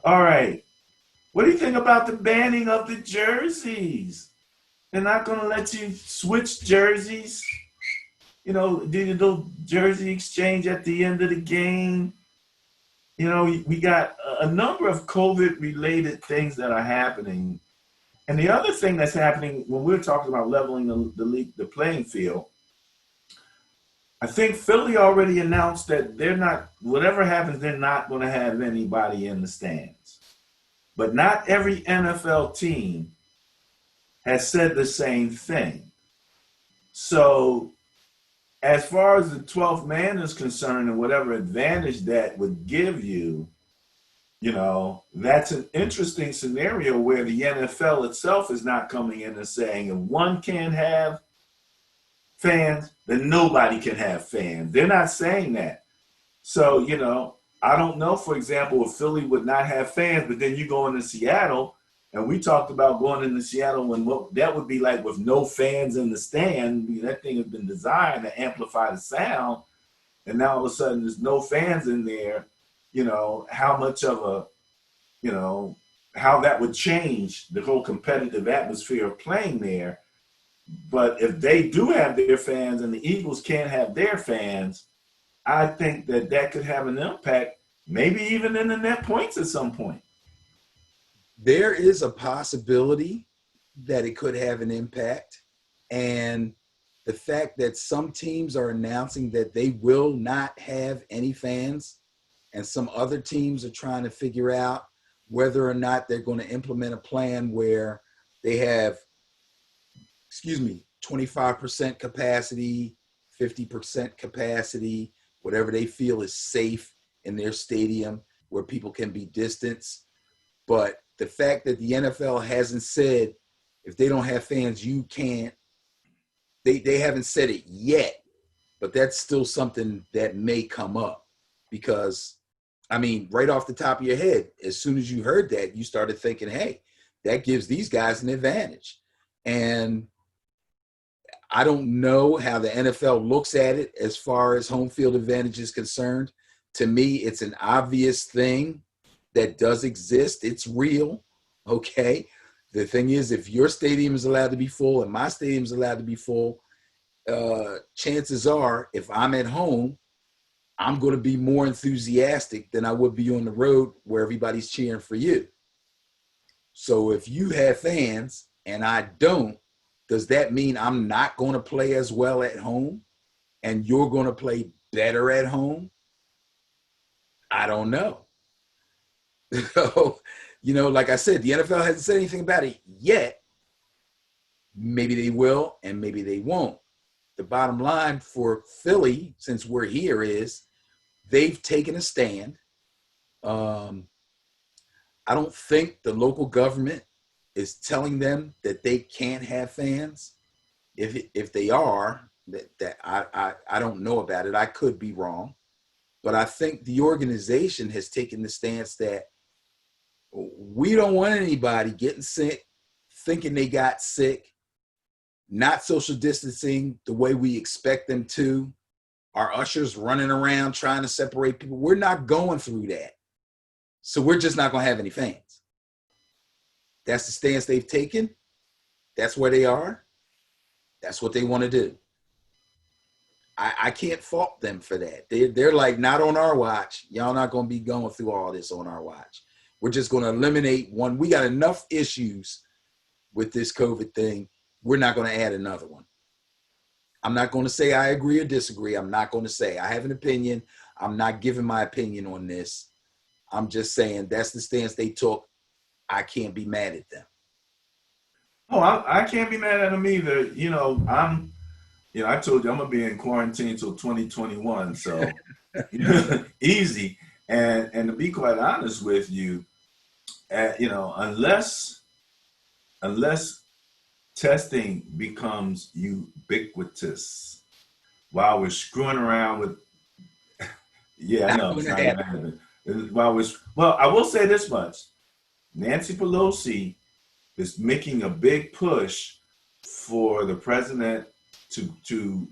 All right. What do you think about the banning of the jerseys? They're not going to let you switch jerseys. You know, do the little jersey exchange at the end of the game. You know, we got a number of COVID related things that are happening. And the other thing that's happening when we're talking about leveling the playing field, I think Philly already announced that they're not, whatever happens, they're not going to have anybody in the stands. But not every NFL team has said the same thing. So, as far as the 12th man is concerned and whatever advantage that would give you, you know, that's an interesting scenario where the NFL itself is not coming in and saying if one can't have fans, then nobody can have fans. They're not saying that. So, you know, I don't know, for example, if Philly would not have fans, but then you go into Seattle, and we talked about going into Seattle when what that would be like with no fans in the stand. That thing has been designed to amplify the sound, and now all of a sudden there's no fans in there. You know, how much of a, you know, how that would change the whole competitive atmosphere of playing there. But if they do have their fans and the Eagles can't have their fans, I think that that could have an impact, maybe even in the net points at some point. There is a possibility that it could have an impact. And the fact that some teams are announcing that they will not have any fans, and some other teams are trying to figure out whether or not they're going to implement a plan where they have, 25% capacity, 50% capacity, whatever they feel is safe in their stadium where people can be distanced. But the fact that the NFL hasn't said if they don't have fans, you can't, they haven't said it yet, but that's still something that may come up because, I mean, right off the top of your head, as soon as you heard that, you started thinking, hey, that gives these guys an advantage. And I don't know how the NFL looks at it as far as home field advantage is concerned. To me, it's an obvious thing that does exist. It's real. Okay. The thing is, if your stadium is allowed to be full and my stadium is allowed to be full, chances are, if I'm at home, I'm going to be more enthusiastic than I would be on the road where everybody's cheering for you. So if you have fans and I don't, does that mean I'm not going to play as well at home and you're going to play better at home? I don't know. So, like I said, the NFL hasn't said anything about it yet. Maybe they will and maybe they won't. The bottom line for Philly, since we're here, is they've taken a stand. Um, I don't think the local government is telling them that they can't have fans. If they are, that I don't know about it. I could be wrong, but I think the organization has taken the stance that we don't want anybody getting sick, thinking they got sick, not social distancing the way we expect them to. Our ushers running around trying to separate people. We're not going through that. So we're just not going to have any fans. That's the stance they've taken. That's where they are. That's what they want to do. I can't fault them for that. They're like, not on our watch. Y'all not going to be going through all this on our watch. We're just going to eliminate one. We got enough issues with this COVID thing. We're not going to add another one. I'm not going to say I agree or disagree. I'm not going to say I have an opinion. I'm not giving my opinion on this. I'm just saying that's the stance they took. I can't be mad at them. Oh, I can't be mad at them either. I told you I'm gonna be in quarantine until 2021, so easy. And to be quite honest with you, unless testing becomes ubiquitous, while we're screwing around with, yeah, I Not know going it's to not gonna happen. happen. Well, I will say this much: Nancy Pelosi is making a big push for the president to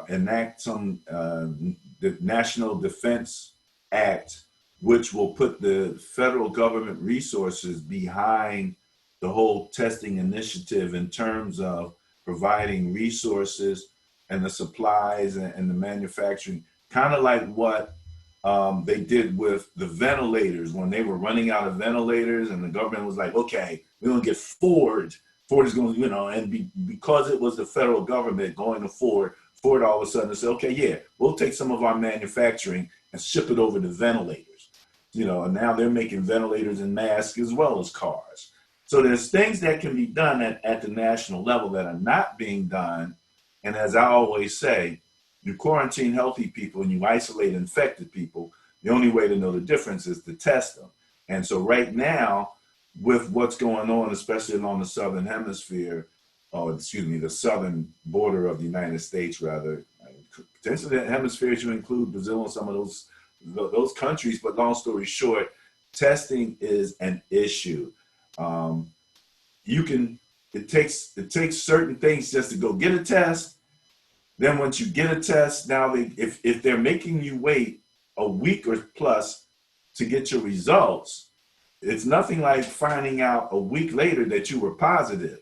enact some the National Defense Act which will put the federal government resources behind the whole testing initiative in terms of providing resources and the supplies and the manufacturing, kind of like what they did with the ventilators when they were running out of ventilators, and the government was like, okay, we're going to get Ford. Ford is going to, because it was the federal government going to Ford, Ford all of a sudden said, okay, yeah, we'll take some of our manufacturing and ship it over to ventilators. And now they're making ventilators and masks as well as cars. So there's things that can be done at the national level that are not being done. And as I always say, you quarantine healthy people and you isolate infected people. The only way to know the difference is to test them. And so right now, with what's going on, especially along the southern hemisphere, the southern border of the United States, rather, potentially the hemisphere should include Brazil and some of those countries. But long story short, testing is an issue. It takes certain things just to go get a test. Then once you get a test, now if they're making you wait a week or plus to get your results, it's nothing like finding out a week later that you were positive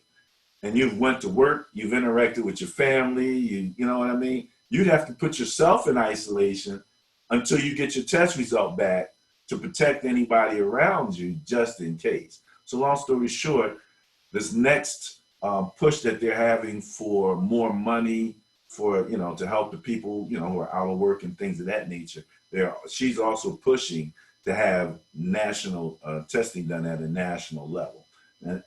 and you've went to work, you've interacted with your family, you know what I mean? You'd have to put yourself in isolation until you get your test result back to protect anybody around you just in case. So long story short, this next push that they're having for more money for, to help the people, who are out of work and things of that nature, she's also pushing to have national testing done at a national level.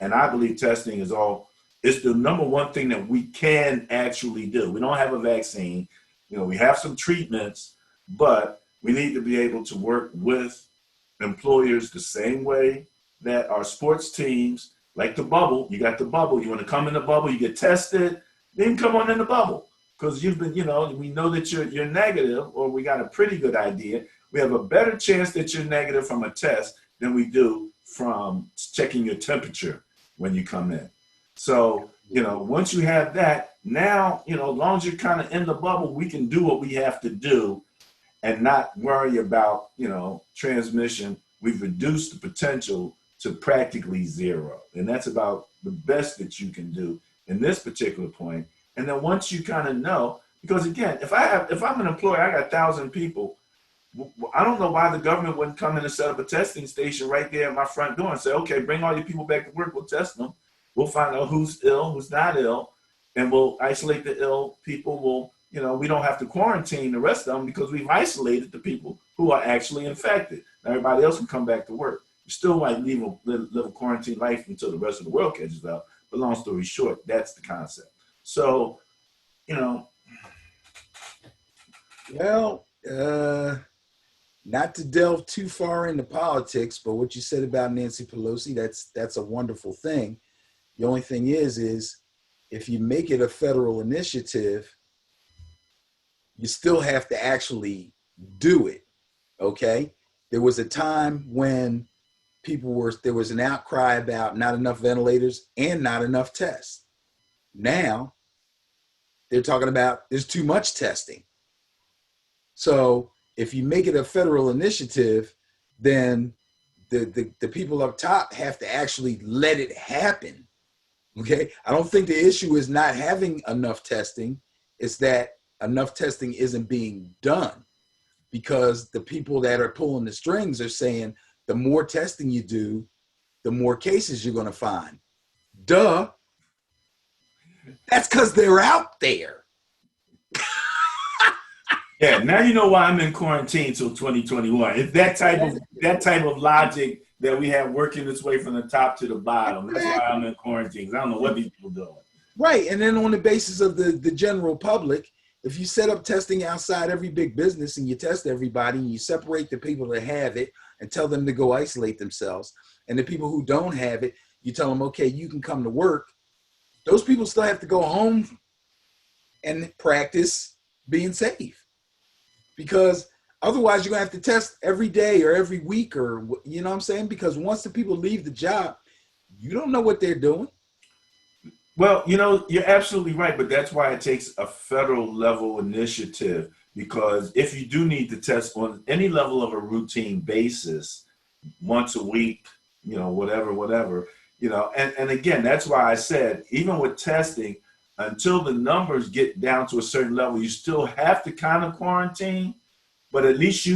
And I believe testing it's the number one thing that we can actually do. We don't have a vaccine, we have some treatments, but we need to be able to work with employers the same way that our sports teams, like the bubble, you got the bubble, you want to come in the bubble, you get tested, then come on in the bubble. Because you've been, we know that you're negative, or we got a pretty good idea. We have a better chance that you're negative from a test than we do from checking your temperature when you come in. So, once you have that, now, as long as you're kind of in the bubble, we can do what we have to do and not worry about, transmission. We've reduced the potential to practically zero. And that's about the best that you can do in this particular point. And then once you kind of know, because again, if I'm an employer, I got 1,000 people. I don't know why the government wouldn't come in and set up a testing station right there at my front door and say, okay, bring all your people back to work. We'll test them. We'll find out who's ill, who's not ill, and we'll isolate the ill people. We don't have to quarantine the rest of them because we've isolated the people who are actually infected. Everybody else can come back to work. You still might live a quarantine life until the rest of the world catches up. But long story short, that's the concept. So, Well, not to delve too far into politics, but what you said about Nancy Pelosi, that's a wonderful thing. The only thing is if you make it a federal initiative, you still have to actually do it. Okay. There was a time when there was an outcry about not enough ventilators and not enough tests. Now they're talking about there's too much testing. So if you make it a federal initiative, then the people up top have to actually let it happen. Okay. I don't think the issue is not having enough testing. It's that enough testing isn't being done, because the people that are pulling the strings are saying the more testing you do, the more cases you're going to find. Duh. That's because they're out there. Yeah, now you know why I'm in quarantine till 2021. It's that type of logic that we have working its way from the top to the bottom. That's why I'm in quarantine. I don't know what these people are doing. Right. And then on the basis of the general public, if you set up testing outside every big business and you test everybody and you separate the people that have it and tell them to go isolate themselves, and the people who don't have it, you tell them, okay, you can come to work. Those people still have to go home and practice being safe, because otherwise you're going to have to test every day or every week, or, you know what I'm saying? Because once the people leave the job, you don't know what they're doing. Well, you're absolutely right, but that's why it takes a federal level initiative, because if you do need to test on any level of a routine basis, once a week, whatever, and again, that's why I said, even with testing, until the numbers get down to a certain level, you still have to kind of quarantine, but at least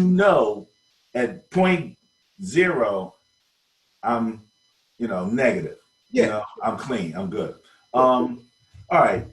at point zero, I'm, negative. Yeah. I'm clean. I'm good. Yeah. All right.